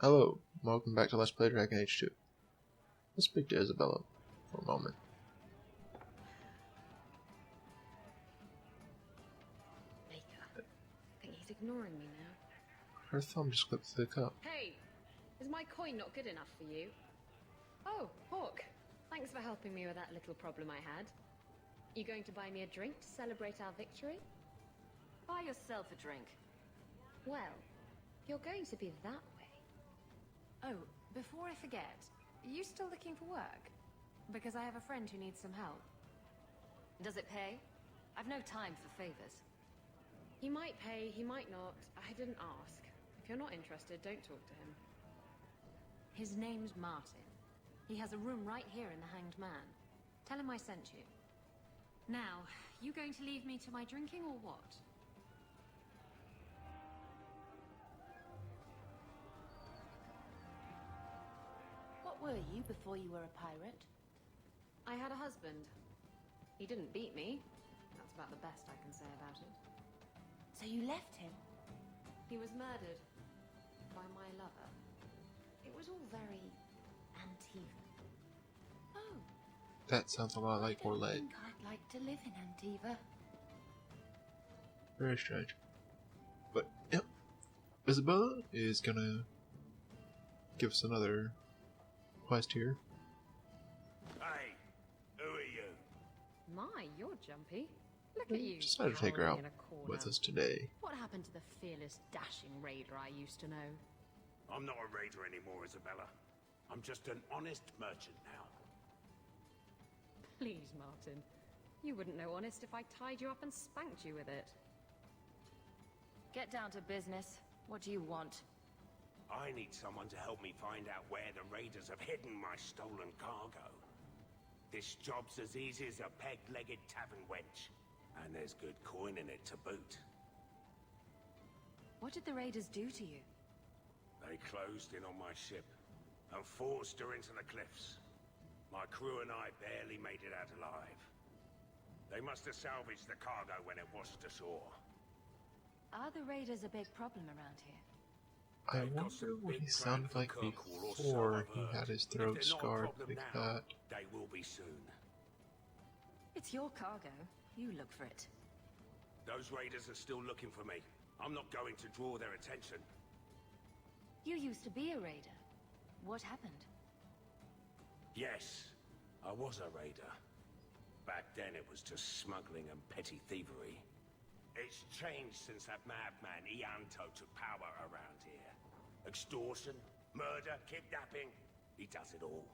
Hello, welcome back to Let's Play Dragon Age 2. Let's speak to Isabella for a moment. Baker, I think he's ignoring me now. Her thumb just clipped through the cup. Hey, is my coin not good enough for you? Oh, Hawk, thanks for helping me with that little problem I had. You going to buy me a drink to celebrate our victory? Buy yourself a drink. Well, you're going to be that way. Oh, before I forget, are you still looking for work? Because I have a friend who needs some help. Does it pay? I've no time for favors. He might pay, he might not. I didn't ask. If you're not interested, don't talk to him. His name's Martin. He has a room right here in the Hanged Man. Tell him I sent you. Now, you going to leave me to my drinking or what? What were you before you were a pirate? I had a husband. He didn't beat me. That's about the best I can say about it. So you left him? He was murdered by my lover. It was all very Antiva. Oh. That sounds a lot like I don't Orlais. think I'd like to live in Antiva. Very strange. But, yep. Isabella is gonna give us another quest here. Hey, who are you? My, you're jumpy. Look at you. Decided to take her out cowering in a corner. with us today. What happened to the fearless, dashing raider I used to know? I'm not a raider anymore, Isabella. I'm just an honest merchant now. Please, Martin. You wouldn't know honest if I tied you up and spanked you with it. Get down to business. What do you want? I need someone to help me find out where the raiders have hidden my stolen cargo. This job's as easy as a peg-legged tavern wench. And there's good coin in it to boot. What did the raiders do to you? They closed in on my ship and forced her into the cliffs. My crew and I barely made it out alive. They must have salvaged the cargo when it washed ashore. Are the raiders a big problem around here? I They've got wonder some what big he plans sounded for like Kirkwall or before so he I've had heard. his If throat they're not a scarred problem like now, that. they will be soon. It's your cargo. You look for it. Those raiders are still looking for me. I'm not going to draw their attention. You used to be a raider. What happened? Yes, I was a raider. Back then it was just smuggling and petty thievery. It's changed since that madman Ianto took power around here. Extortion, murder, kidnapping. He does it all.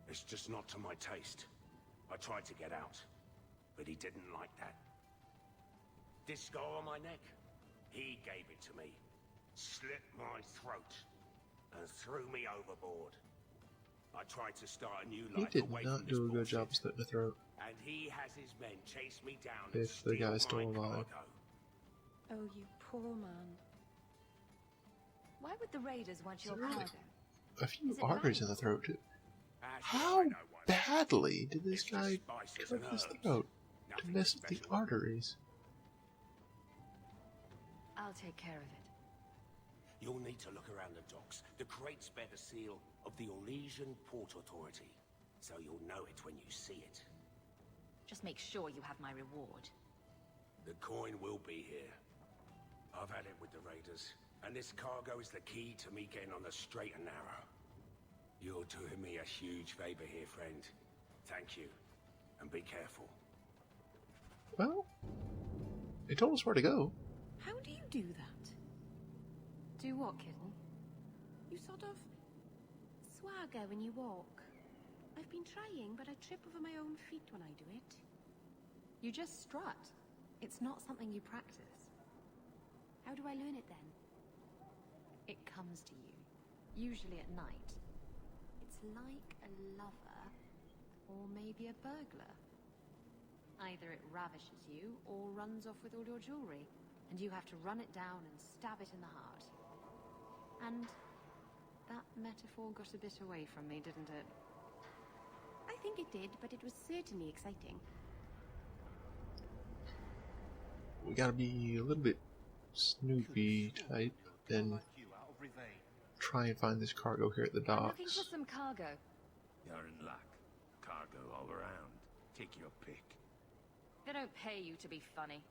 It's just not to my taste. I tried to get out, but he didn't like that. This scar on my neck, he gave it to me, slit my throat, and threw me overboard. I tried to start a new He life did away not from do a this good job bullshit. slitting the throat. And he has his men chase me down and If the steal guy's still my alive. cargo. Oh, you poor man. Why would the raiders want your Really? cargo? A few Is it arteries in the valuable? throat, too. Actually, How I know one. badly did this It's just guy spices cut and his herbs. throat to Nothing mess with the special. arteries? I'll take care of it. You'll need to look around the docks. The crates bear the seal of the Orlesian Port Authority, so you'll know it when you see it. Just make sure you have my reward. The coin will be here. I've had it with the raiders, and this cargo is the key to me getting on the straight and narrow. You're doing me a huge favor here, friend. Thank you, and be careful. Well, he told us where to go. How do you do that? Do what, kitten? You sort of swagger when you walk. I've been trying, but I trip over my own feet when I do it. You just strut. It's not something you practice. How do I learn it then? It comes to you, usually at night. It's like a lover. Or maybe a burglar. Either it ravishes you, or runs off with all your jewelry, and you have to run it down and stab it in the heart. And that metaphor got a bit away from me, didn't it? I think it did, but it was certainly exciting. We gotta be a little bit Snoopy type and try and find this cargo here at the I'm looking docks. for some cargo. You're in luck. Cargo all around. Take your pick. They don't pay you to be funny.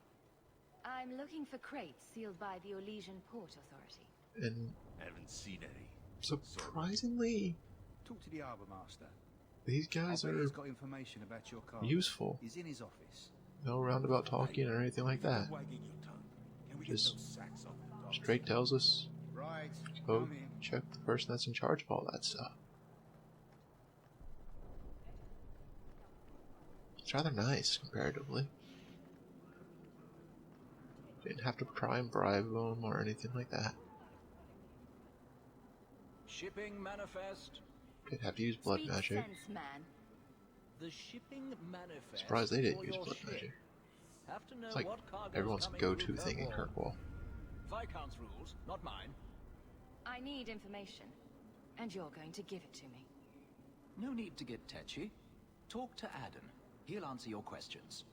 I'm looking for crates sealed by the Orlesian Port Authority. And Haven't seen any. surprisingly, Talk to the harbour master. these guys I bet are he's got information about your car. useful. He's in his office. No roundabout talking or anything like that. Wagging your tongue. Can we Just get those sacks off the docks? Straight tells us, Right. go Come in. check the person that's in charge of all that stuff. It's rather nice, comparatively. Didn't have to try and bribe them or anything like that. Shipping manifest. Didn't have to use blood Speak magic. sense, man. The shipping manifest. Surprised they didn't for use your blood ship. magic. Have to know It's like what cargo's everyone's coming go-to through thing in Kirkwall. Kirkwall. Viscount's rules, not mine. I need information, and you're going to give it to me. No need to get tetchy. Talk to Adam. He'll answer your questions.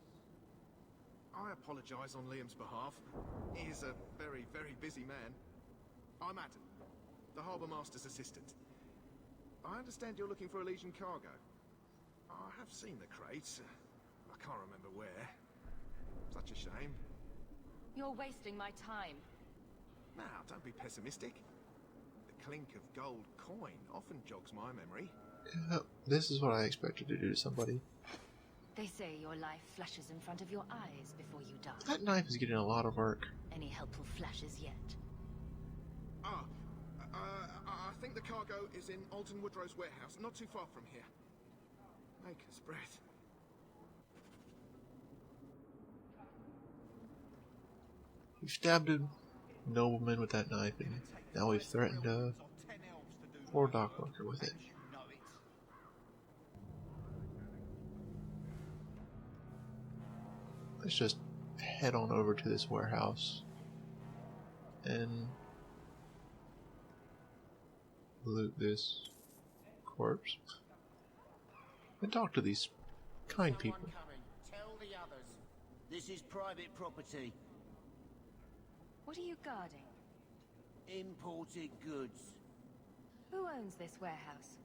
I apologise on Liam's behalf. He is a very, very busy man. I'm Adam, the Harbour Master's assistant. I understand you're looking for Elysian cargo. I have seen the crates. I can't remember where. Such a shame. You're wasting my time. Now, don't be pessimistic. The clink of gold coin often jogs my memory. This is what I expected to do to somebody. They say your life flashes in front of your eyes before you die. That knife is getting a lot of work. Any helpful flashes yet? I think the cargo is in Alton Woodrow's warehouse, not too far from here. Maker's breath. We've stabbed a nobleman with that knife, and now we've threatened a poor dock worker with it. Let's just head on over to this warehouse and loot this corpse and talk to these kind people. Tell the others. This is private property. What are you guarding? Imported goods. Who owns this warehouse?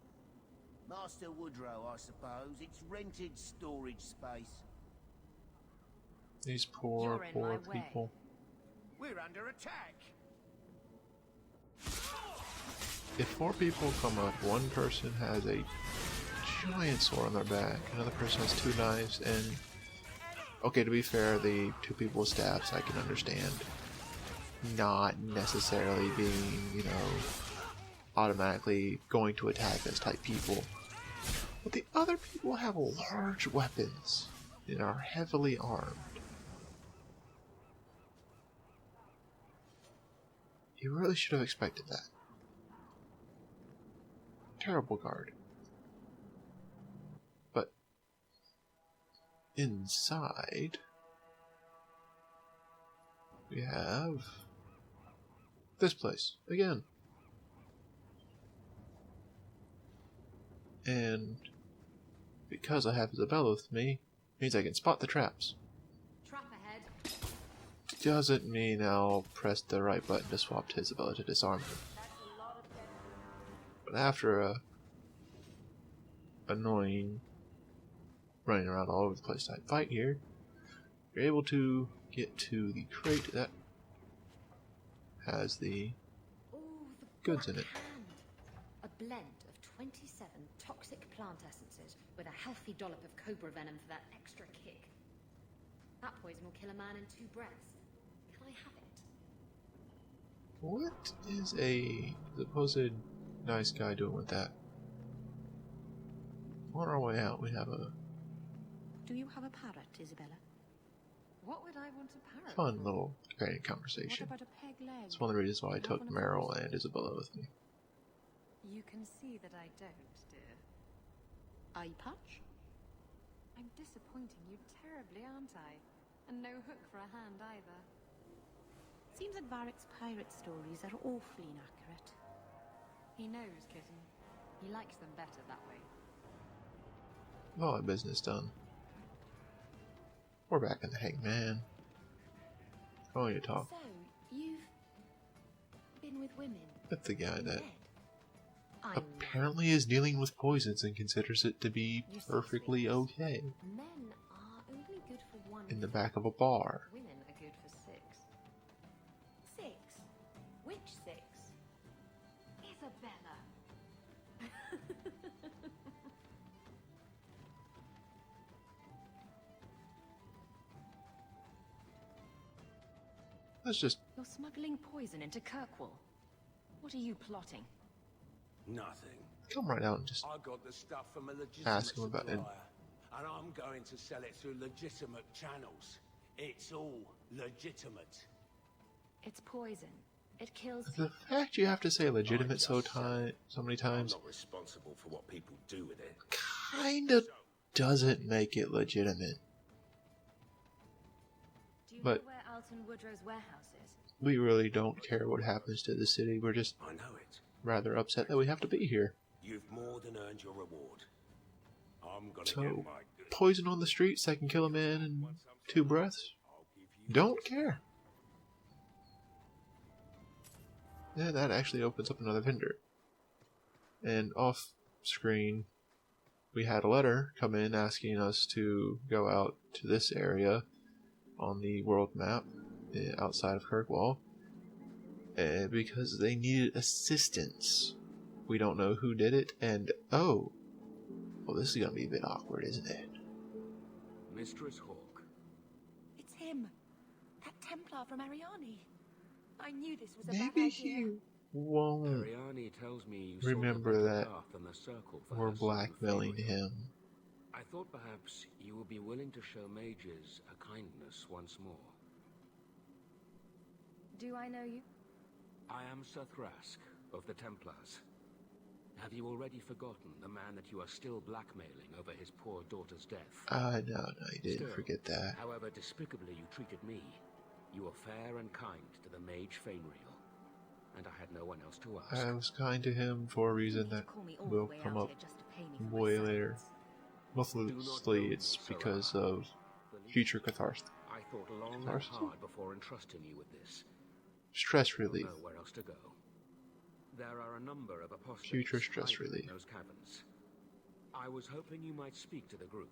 Master Woodrow, I suppose. It's rented storage space. These poor, You're in poor my way. people. We're under attack. If four people come up, one person has a giant sword on their back, another person has two knives, and... Okay, to be fair, the two people with staffs I can understand not necessarily being, you know, automatically going to attack us type people. But the other people have large weapons and are heavily armed. You really should have expected that. Terrible guard. But inside we have this place again. And because I have Isabella with me, means I can spot the traps. Trap ahead. Doesn't mean I'll press the right button to swap to Isabella to disarm her. But after a annoying running around all over the place type fight here, you're able to get to the crate that has the Oh, the goods in Black it. Hand. A blend of 27 toxic plant essences with a healthy dollop of cobra venom for that extra kick. That poison will kill a man in 2 breaths. Can I have it? What is a supposed nice guy doing with that? On our way out, we have a Do you have a parrot, Isabella? What would I want a parrot fun for? little companion What conversation. about a peg leg? It's one of the reasons why I Do you took have one of Meryl those? and Isabella with me. You can see that I don't, dear. Eye patch? I'm disappointing you terribly, aren't I? And no hook for a hand either. Seems that Varric's pirate stories are awfully inaccurate. He knows, kitten. He likes them better that way. All our business done. We're back in the Hangman. Going to talk. So, you with women. That's the guy that Ned. I know. apparently is dealing with poisons and considers it to be You see, perfectly Sphinx, okay Men are only good for one in the thing. back of a bar. Women are good for 6. 6? Which 6? Isabella. Let's just You're smuggling poison into Kirkwall. What are you plotting? Nothing. come right out and just I got the stuff from a legitimate ask him about it. supplier, and I'm going to sell it through legitimate channels. It's all legitimate. It's poison. It kills The people. fact you have to say legitimate so just said so many I'm times not responsible for what people do with it. kind of doesn't make it legitimate. Do you But- know where Alton Woodrow's warehouse is? We really don't care what happens to the city. We're just I know it. rather upset that we have to be here. You've more than earned your reward. I'm gonna So, get my good. poison on the streets that can kill a man in 2 breaths? I'll give you Don't care. Yeah, that actually opens up another vendor. And off screen, we had a letter come in asking us to go out to this area on the world map outside of Kirkwall because they needed assistance. We don't know who did it, and oh, well, this is gonna be a bit awkward, isn't it? Mistress Hawk. It's him. That Templar from Ariani. I knew this was a bad Maybe idea. he won't Ariani tells me you remember sought a that better path than the circle for we're her son, blackmailing Fabian. him. I thought perhaps you would be willing to show mages a kindness once more. Do I know you? I am Sir Thrask of the Templars. Have you already forgotten the man that you are still blackmailing over his poor daughter's death? No, you didn't Still, forget that. However despicably you treated me, you were fair and kind to the mage Fainriel, and I had no one else to ask. I was kind to him for a You reason need to that call me all will the way come out up here just to pay me for way my later. silence. Mostly it's because of future catharsis. I thought long and Catharsis? hard before entrusting you with this. Stress I don't relief. know where else to go. There are a number of apostates Future stress hiding relief. in those caverns. I was hoping you might speak to the group.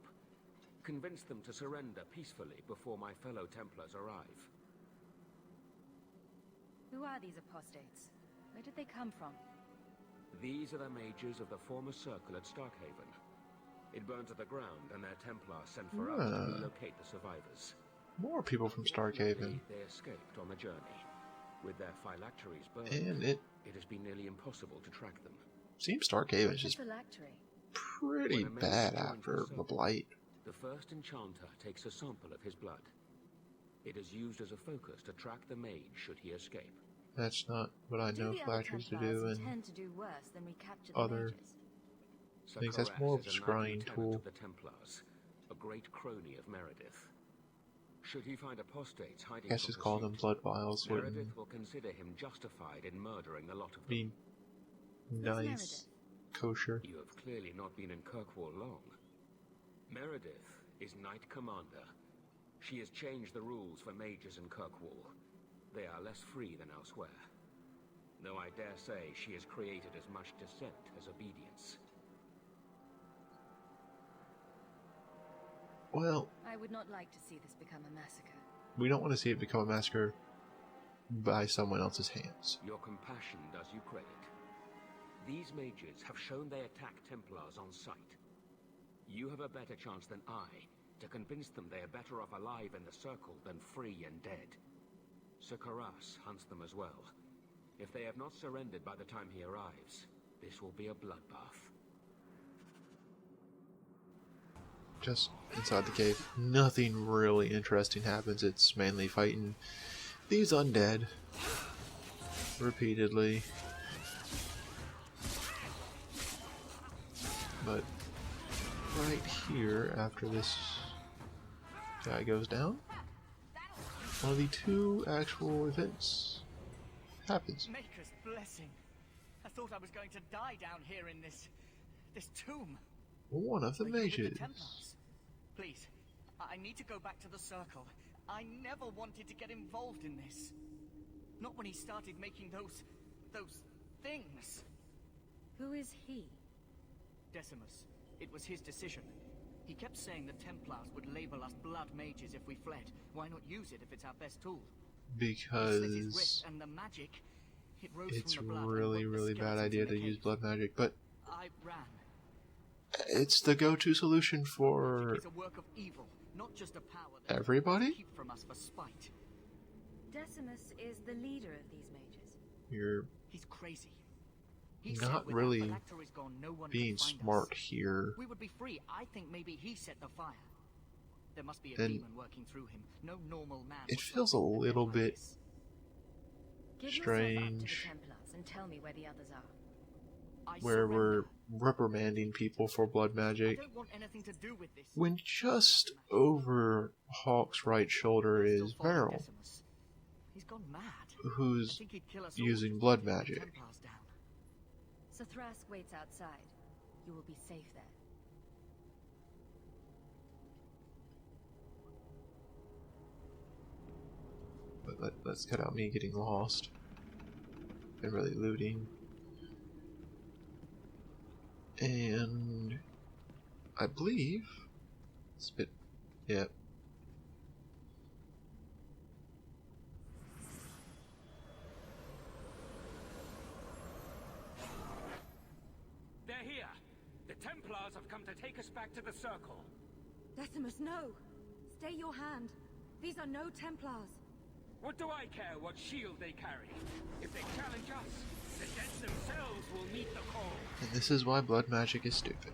Convince them to surrender peacefully before my fellow Templars arrive. Who are these apostates? Where did they come from? These are the mages of the former circle at Starkhaven. It burned to the ground, and their Templars sent for us to relocate the survivors. More people from Starkhaven. They escaped on the journey. With their phylacteries burned, And it it has been nearly impossible to track them. seems Starkhaven is What's just a phylactery? pretty When a mage bad joins after the the circle, Blight. The first enchanter takes a sample of his blood. It is used as a focus to track the mage should he escape. That's not what I Do know the other phylacteries to Templars do, and intend to do worse than recapture the other mages? I think that's more of a Sakaras is scrying knight lieutenant tool. of the Templars, a great crony of Meredith. Should he find apostates hiding I guess from just call them pursuit, blood vials wouldn't Meredith will consider him justified in murdering the lot of them. be nice, kosher. You have clearly not been in Kirkwall long. Meredith is Knight Commander. She has changed the rules for mages in Kirkwall. They are less free than elsewhere. Though I dare say she has created as much dissent as obedience. Well, I would not like to see this become a massacre. we don't want to see it become a massacre by someone else's hands. Your compassion does you credit. These mages have shown they attack Templars on sight. You have a better chance than I to convince them they are better off alive in the circle than free and dead. Sir Karas hunts them as well. If they have not surrendered by the time he arrives, this will be a bloodbath. Just inside the cave, nothing really interesting happens. It's mainly fighting these undead repeatedly. But right here, after this guy goes down, one of the 2 actual events happens. Maker's blessing. I thought I was going to die down here in this tomb. One of the Are you with mages. Templars? Please, I need to go back to the circle. I never wanted to get involved in this. Not when he started making those those things. Who is he? Decimus. It was his decision. He kept saying the Templars would label us blood mages if we fled. Why not use it if it's our best tool? He slit his wrist, Because and the magic, it rose it's from the blood really, and woke the really bad skeletons idea in the to use cave. blood magic, but I ran. it's the go-to solution for It's a work of evil, not just a power that everybody. keep from us for spite. Decimus is the leader of these mages. You're He's crazy. He said not without really Phylactery's gone, no one being can find smart us. here. We would be free. I think maybe he set the fire. There must be a Then demon working through him. No normal man. It would feels a tolerate a little death like bit this. Give yourself up to the strange Templars and tell me where the others are. I where we're surrender. reprimanding people for blood I magic don't want anything to do with this. when just over Hawk's right shoulder Still is following Meryl, Decimus. He's gone mad. who's I think he'd kill us all using just blood to keep the magic. Templars down. So Thrask waits outside. You will be safe there. But let's cut out me getting lost and really looting. And I believe it's a bit, yeah. They're here. The Templars have come to take us back to the Circle. Decimus, no! Stay your hand. These are no Templars. What do I care what shield they carry? If they challenge us, the dead themselves will meet the call. And this is why blood magic is stupid.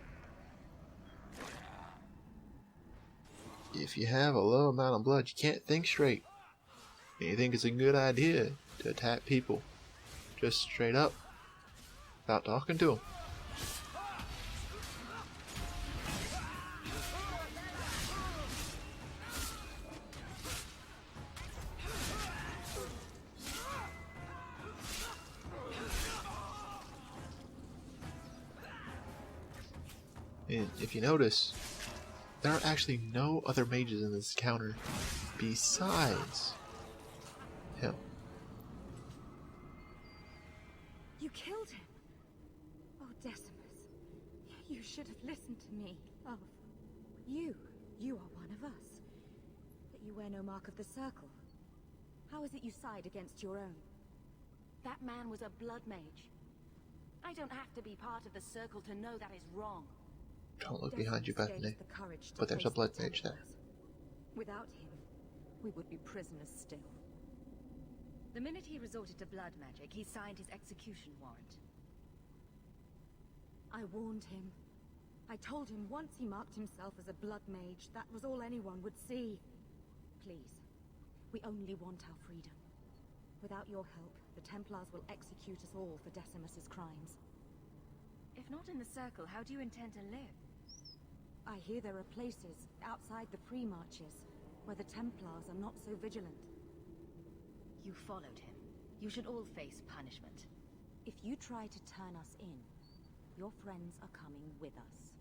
If you have a low amount of blood, you can't think straight. And you think it's a good idea to attack people just straight up without talking to them. And if you notice, there are actually no other mages in this encounter besides him. You killed him. Oh, Decimus. You should have listened to me. Oh, you are one of us. But you wear no mark of the Circle. How is it you side against your own? That man was a blood mage. I don't have to be part of the Circle to know that is wrong. Don't look behind you, Decimus gave Bethany. us the courage to But there's a face blood the mage there. Templars. Without him, we would be prisoners still. The minute he resorted to blood magic, he signed his execution warrant. I warned him. I told him once he marked himself as a blood mage, that was all anyone would see. Please, we only want our freedom. Without your help, the Templars will execute us all for Decimus's crimes. If not in the Circle, how do you intend to live? I hear there are places outside the pre-marches where the Templars are not so vigilant. You followed him. You should all face punishment. If you try to turn us in, your friends are coming with us.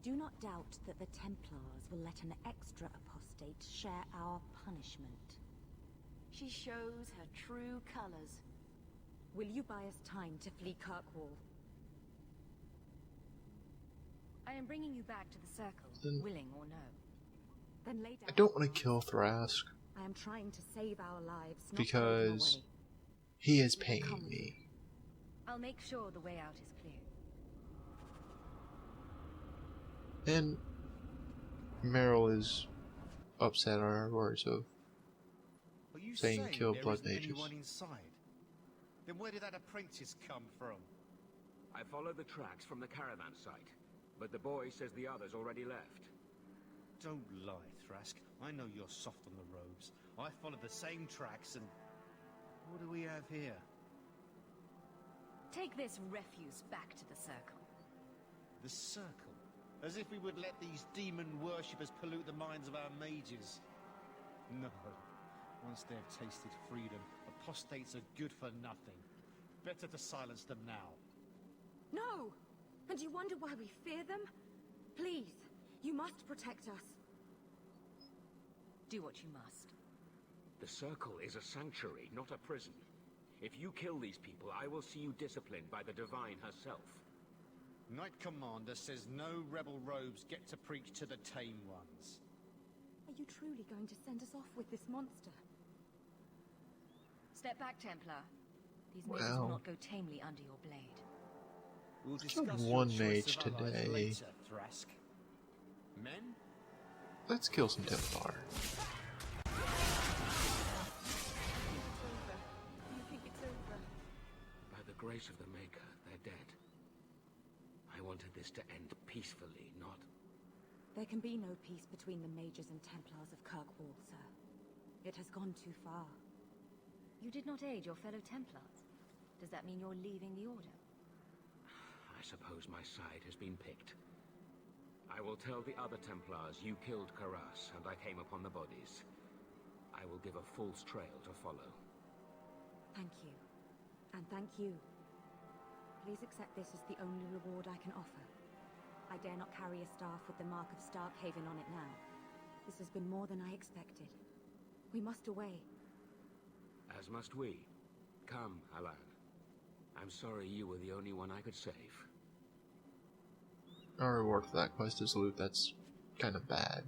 Do not doubt that the Templars will let an extra apostate share our punishment. She shows her true colors. Will you buy us time to flee Kirkwall? I am bringing you back to the Circle, Then- willing or no. Then lay down. I don't want to kill Thrask I am trying to save our lives, not because throw them away. he is paying me. I'll make sure the way out is clear. And Meryl is upset at our words of Are you saying kill there blood isn't mages. anyone inside? Then where did that apprentice come from? I followed the tracks from the caravan site, but the boy says the others already left. Don't lie, Thrask. I know you're soft on the robes. I followed the same tracks and... What do we have here? Take this refuse back to the Circle. The Circle? As if we would let these demon worshippers pollute the minds of our mages. No. Once they've tasted freedom, apostates are good for nothing. Better to silence them now. No! And you wonder why we fear them? Please, you must protect us. Do what you must. The Circle is a sanctuary, not a prison. If you kill these people, I will see you disciplined by the Divine herself. Knight Commander says no rebel robes get to preach to the tame ones. Are you truly going to send us off with this monster? Step back, Templar. These mages will not go tamely under your blade. We'll killed discuss one your choice mage of allies today. later, Thrask. Men? Let's kill some Templar. You think it's over? By the grace of the Maker, they're dead. I wanted this to end peacefully, not... There can be no peace between the mages and Templars of Kirkwall, sir. It has gone too far. You did not aid your fellow Templars. Does that mean you're leaving the Order? I suppose my side has been picked. I will tell the other Templars you killed Karas, and I came upon the bodies. I will give a false trail to follow. Thank you. And thank you. Please accept this as the only reward I can offer. I dare not carry a staff with the mark of Starkhaven on it now. This has been more than I expected. We must away. As must we. Come, Alan. I'm sorry you were the only one I could save. Our reward for that quest is loot. That's kind of bad.